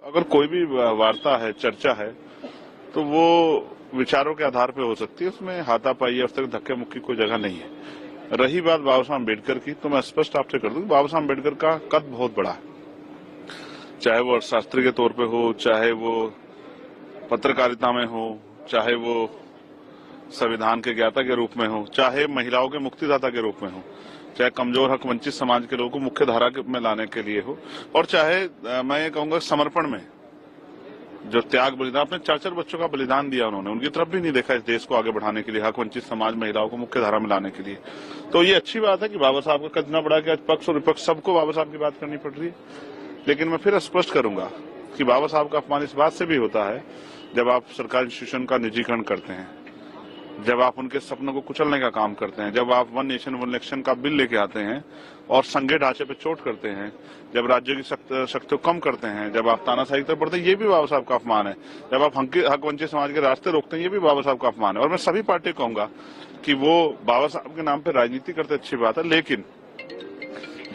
अगर कोई भी वार्ता है, चर्चा है, तो वो विचारों के आधार पे हो सकती है। उसमें हाथापाई या उस तरह धक्के मुक्की कोई जगह नहीं है। रही बात बाबा साहब अम्बेडकर की, तो मैं स्पष्ट आपसे कर दूं, बाबा साहब अम्बेडकर का कद बहुत बड़ा है। चाहे वो अर्थशास्त्री के तौर पे हो, चाहे वो पत्रकारिता में हो, चाहे वो संविधान के ज्ञाता के रूप में हो, चाहे महिलाओं के मुक्तिदाता के रूप में हो, चाहे कमजोर हक वंचित समाज के लोगों को मुख्य धारा में लाने के लिए हो, और चाहे मैं ये कहूंगा समर्पण में जो त्याग बलिदान, अपने 4-4 बच्चों का बलिदान दिया उन्होंने, उनकी तरफ भी नहीं देखा इस देश को आगे बढ़ाने के लिए, हक वंचित समाज महिलाओं को मुख्य धारा में लाने के लिए। तो ये अच्छी बात है कि बाबा साहब का कद इतना बड़ा कि आज पक्ष और विपक्ष सबको बाबा साहब की बात करनी पड़ रही है। लेकिन मैं फिर स्पष्ट करूंगा कि बाबा साहब का अपमान इस बात से भी होता है जब आप सरकारी इंस्टीट्यूशन का निजीकरण करते हैं, जब आप उनके सपनों को कुचलने का काम करते हैं, जब आप वन नेशन वन इलेक्शन का बिल लेके आते हैं और संघीय ढांचे पे चोट करते हैं, जब राज्यों की शक्ति को कम करते हैं, जब आप तानाशाही की तरफ बढ़ते हैं, ये भी बाबा साहब का अपमान है। जब आप हक वंचित समाज के रास्ते रोकते हैं, ये भी बाबा साहब का अपमान है। और मैं सभी पार्टी को कहूंगा कि वो बाबा साहब के नाम पर राजनीति करते अच्छी बात है, लेकिन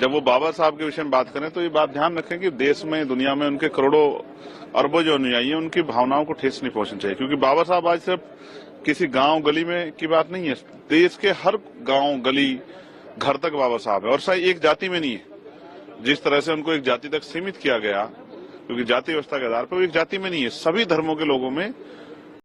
जब वो बाबा साहब के विषय में बात करें तो ये बात ध्यान रखें कि देश में, दुनिया में उनके करोड़ों अरबों जो अनुयायी हैं, उनकी भावनाओं को ठेस नहीं पहुंचनी चाहिए। क्योंकि बाबा साहब आज सिर्फ किसी गांव गली में की बात नहीं है, देश के हर गांव गली घर तक बाबा साहब है। और सही एक जाति में नहीं है। जिस तरह से उनको एक जाति तक सीमित किया गया, क्योंकि जाति व्यवस्था के आधार पर वो एक जाति में नहीं है, सभी धर्मों के लोगों में